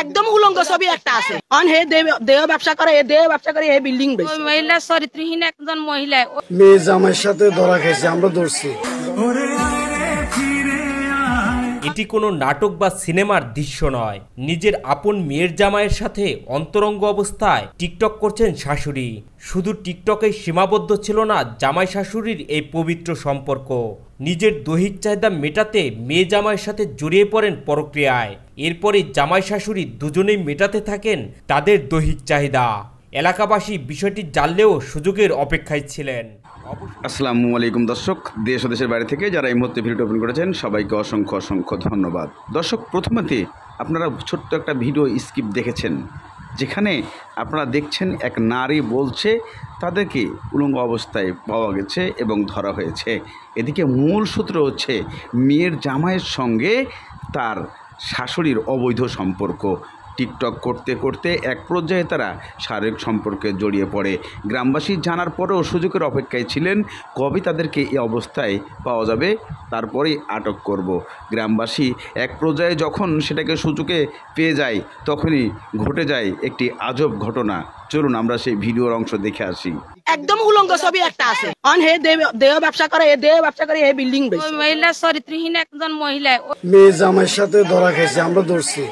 একদম উলঙ্গ ছবি একটা আছে অন হে দেহ ব্যবসা করে হে বিল্ডিং বেশি মহিলা চরিত্রহীন একজন মহিলা মেয়ে জামাইয়ের সাথে ধরা খেয়েছে, আমরা ধরছি। এটি কোনো নাটক বা সিনেমার দৃশ্য নয়। নিজের আপন মেয়ের জামাইয়ের সাথে অন্তরঙ্গ অবস্থায় টিকটক করছেন শাশুড়ি। শুধু টিকটকেই সীমাবদ্ধ ছিল না জামাই শাশুড়ির এই পবিত্র সম্পর্ক। নিজের দৈহিক চাহিদা মেটাতে মেয়ে জামাইয়ের সাথে জড়িয়ে পড়েন পরক্রিয়ায়। এরপরই জামাই শাশুড়ি দুজনেই মেটাতে থাকেন তাদের দৈহিক চাহিদা। এলাকাবাসী বিষয়টি জানলেও সুযোগের অপেক্ষায় ছিলেন। আসসালামু আলাইকুম দর্শক, দেশ ও দেশের বাইরে থেকে যারা এই মুহূর্তে ভিডিও ওপেন করেছেন সবাইকে অসংখ্য অসংখ্য ধন্যবাদ। দর্শক, প্রথমে আপনারা ছোট্ট একটা ভিডিও স্কিপ দেখেছেন, যেখানে আপনারা দেখছেন এক নারী বলছে তাদেরকে উলঙ্গ অবস্থায় পাওয়া গেছে এবং ধরা হয়েছে। এদিকে মূল সূত্র হচ্ছে মেয়ের জামাইয়ের সঙ্গে তার শাশুড়ির অবৈধ সম্পর্ক। টিকটক করতে করতে এক পর্যায়ে তারা শারীরিক সম্পর্কে জড়িয়ে পড়ে। গ্রামবাসী জানার পরেও সুযোগের অপেক্ষায় ছিলেন কবে তাদেরকে এই অবস্থায় পাওয়া যাবে, তারপরেই আটক করব। গ্রামবাসী এক পর্যায়ে যখন সেটাকে সুযোগে পেয়ে যায় তখনই ঘটে যায় একটি আজব ঘটনা। চলুন আমরা সেই ভিডিওর অংশ দেখে আসি। একদম উলঙ্গ ছবি একটা আছে অন হে দেহ ব্যবসা করে হে বিল্ডিং বেশি মহিলা চরিত্রহীন একজন মহিলা মেয়ে জামাইয়ের সাথে ধরা খেয়েছে, আমরা ধরছি।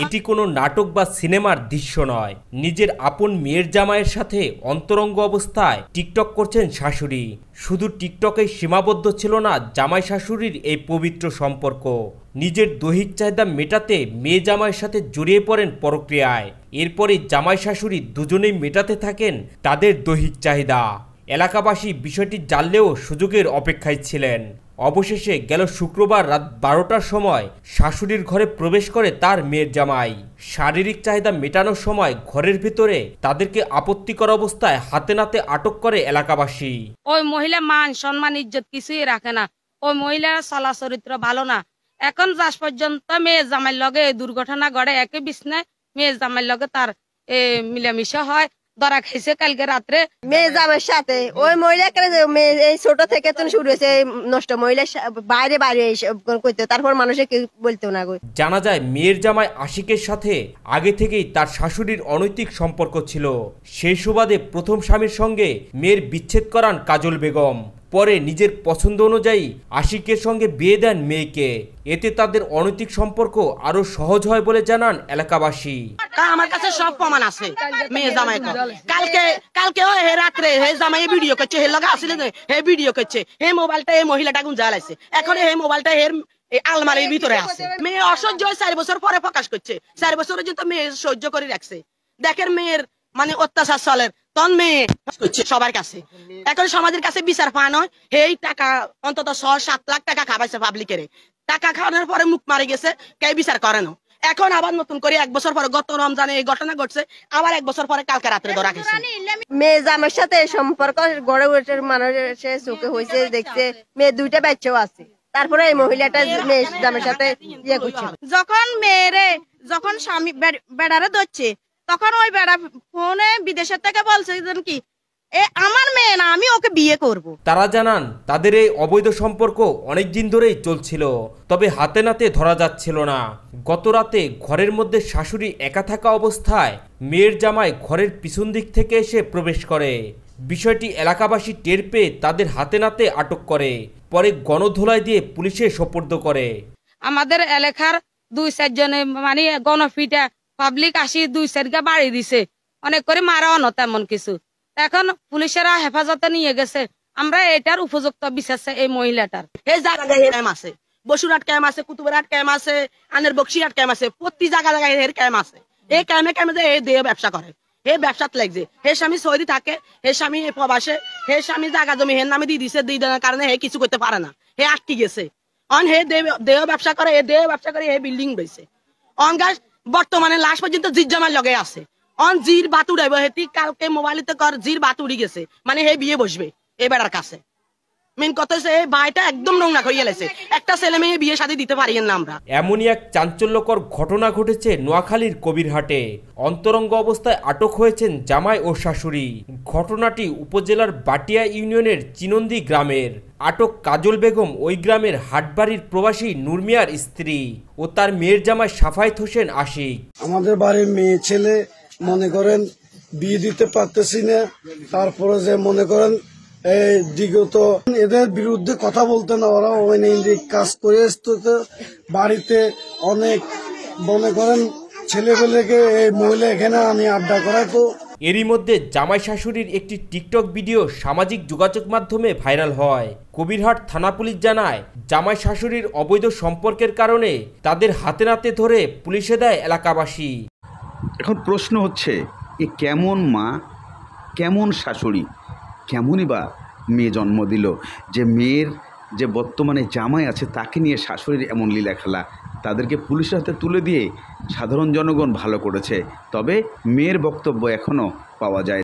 এটি কোনো নাটক বা সিনেমার দৃশ্য নয়। নিজের আপন মেয়ের জামাইয়ের সাথে অন্তরঙ্গ অবস্থায় টিকটক করছেন শাশুড়ি। শুধু টিকটকেই সীমাবদ্ধ ছিল না জামাই শাশুড়ির এই পবিত্র সম্পর্ক। নিজের দৈহিক চাহিদা মেটাতে মেয়ে জামাইয়ের সাথে জড়িয়ে পড়েন পরক্রিয়ায়। এরপরই জামাই শাশুড়ি দুজনেই মেটাতে থাকেন তাদের দৈহিক চাহিদা। এলাকাবাসী বিষয়টি জানলেও সুযোগের অপেক্ষায় ছিলেন। অবশেষে গেল শুক্রবার রাত 12টার সময় শাশুড়ির ঘরে প্রবেশ করে তার মেয়ের জামাই। শারীরিক চাহিদা মেটানোর সময় ঘরের ভিতরে তাদেরকে আপত্তিকর অবস্থায় হাতে নাতে আটক করে এলাকাবাসী। ওই মহিলা মান সম্মান ইজ্জত কিছুই রাখে না। ওই মহিলার চলা চরিত্র ভালো না। এখন আজ পর্যন্ত মেয়ে জামাইয়ের লগে দুর্ঘটনা ঘটে, একই বিছনায় মেয়ে জামাইয়ের লগে তার মিলামিশা হয়। ধরা খাইছে কালকে রাত্রে মেয়ে জামাইয়ের সাথে। ওই মহিলা এই ছোট থেকে তো শুরু হয়েছে নষ্ট। মহিলা বাইরে বাইরে করতে, তারপর মানুষে কেউ বলতো না। জানা যায় মেয়ের জামাই আশিকের সাথে আগে থেকেই তার শাশুড়ির অনৈতিক সম্পর্ক ছিল। সেই সুবাদে প্রথম স্বামীর সঙ্গে মেয়ের বিচ্ছেদ করান কাজল বেগম। পরে নিজের পছন্দ অনুযায়ী আশিকের সঙ্গে বিয়ে দেন মেয়েকে। এতে তাদের অনৈতিক সম্পর্ক আরো সহজ হয় বলে জানান এলাকাবাসী। আমার কাছে সব প্রমাণ আছে মেয়ে জামাই কালকে হে রাত্রে হে জামাই ভিডিও করছে, হে লগা আসলে হে ভিডিও করছে। হে মোবাইলটা এই মহিলাটা গুঞ্জা লাইছে। এখন হে মোবাইলটা এর আলমারির ভিতরে আছে। মেয়ে অসহ্য 4 বছর পরে প্রকাশ করছে। 4 বছরের জন্য মেয়ে সহ্য করে রাখছে। দেখেন মেয়ের মানে অত্যাচার চলের তখন মেয়ে করছে সবার কাছে। এখন সমাজের কাছে বিচার পান হয়। এই টাকা অন্তত 6-7 লাখ টাকা খাবাইছে পাবলিকের। টাকা খাওয়ানোর পরে মুখ মারি গেছে, কে বিচার করে না। এখন আবার নতুন করে 1 বছর পরে গত রমজানে এই ঘটনা ঘটছে, আবার 1 বছর পরে কালকে রাত্রে ধরা গেছে। মেয়ে জামাইয়ের সাথে সম্পর্ক গড়ে উঠে মানুষের চোখে হয়েছে, দেখছে। মেয়ে 2টা বাচ্চাও আছে। তারপরে এই মহিলাটা মেয়ে জামাইয়ের সাথে ইয়ে করছে। যখন স্বামী বেড়ারে ধরছে, তখন ওই বেড়া ফোনে বিদেশের থেকে বলছে কি আমার মেয়ে না, আমি ওকে বিয়ে করব। তারা জানান তাদের এই অবৈধ সম্পর্ক অনেক দিন ধরেই চলছিল, তবে হাতে নাতে ধরা যাচ্ছিল না। গত রাতে ঘরের মধ্যে শাশুড়ি একা থাকা অবস্থায় মেয়ের জামাই ঘরের পিছন দিক থেকে এসে প্রবেশ করে। বিষয়টি এলাকাবাসী টের পেয়ে তাদের হাতে নাতে আটক করে। পরে গণধোলাই দিয়ে পুলিশে সোপর্দ করে। আমাদের এলাকার 2-4 জনে মানে গণফিটা পাবলিক আসি 2-4 বাড়ি দিছে, অনেক করে মারাও না তেমন কিছু। এখন পুলিশেরা হেফাজতে নিয়ে গেছে। আমরা এটার উপযুক্ত বিচার চাই এই মহিলাটার। এই জায়গায় ক্যাম্প আছে, বসুরহাট ক্যাম্প আছে, কুতুবহাট ক্যাম্প আছে, আনের বক্সিরহাট ক্যাম্প আছে। প্রতি জায়গায় এর ক্যাম্প আছে। এই ক্যাম্পে এই দেহ ব্যবসা করে, হে ব্যবসাত লাগছে। হে স্বামী সৌদি থাকে, হে স্বামী প্রবাসে, হে স্বামী জায়গা জমি হের নামে দিয়ে দিছে। 2 দিনের কারণে হে কিছু করতে পারে না, হে আটকে গেছে। অন হে দেহ ব্যবসা করে হে বিল্ডিং বেশি। অন গাছ বর্তমানে লাশ পর্যন্ত জিজ্জামার লগে আছে। অন জির বাত উড়াইব, হেতি কালকে মোবাইলতে কর জির বাত উড়ি গেছে, মানে হে বিয়ে বসবে এই বেড়ার কাছে। মেন কথা হচ্ছে এই ভাইটা একদম নোংরা করিয়ে গেছে। একটা ছেলে মেয়ে বিয়ে শাদী দিতে পারি না আমরা। এমনই এক চাঞ্চল্যকর ঘটনা ঘটেছে নোয়াখালীর কবিরহাটে। অন্তরঙ্গ অবস্থায় আটক হয়েছেন জামাই ও শাশুড়ি। ঘটনাটি উপজেলার বাটিয়া ইউনিয়নের চিনন্দি গ্রামের। আটক কাজল বেগম ওই গ্রামের হাটবাড়ির প্রবাসী নুরমিয়ার স্ত্রী ও তার মেয়ের জামাই সাফায়েত হোসেন আশিক। আমাদের বাড়ির মেয়ে ছেলে মনে করেন বিয়ে দিতে পারতেছি না, তারপরে যে মনে করেন এই বিগত এদের বিরুদ্ধে কথা বলতে না, ওরা অনৈতিক কাজ করে আসতে বাড়িতে অনেক মনে করেন ছেলেপেলেকে এই মহিলা এখানে আমি আড্ডা করাই। তো এরই মধ্যে জামাই শাশুড়ির একটি টিকটক ভিডিও সামাজিক যোগাযোগ মাধ্যমে ভাইরাল হয়। কবিরহাট থানা পুলিশ জানায়, জামাই শাশুড়ির অবৈধ সম্পর্কের কারণে তাদের হাতে নাতে ধরে পুলিশে দেয় এলাকাবাসী। এখন প্রশ্ন হচ্ছে, এ কেমন মা, কেমন শাশুড়ি, কেমনই বা মেয়ে জন্ম দিল যে মেয়ের যে বর্তমানে জামাই আছে তাকে নিয়ে শাশুড়ির এমন লীলা খেলা। তাদেরকে পুলিশের হাতে তুলে দিয়ে সাধারণ জনগণ ভালো করেছে, তবে মেয়ের বক্তব্য এখনও পাওয়া যায়।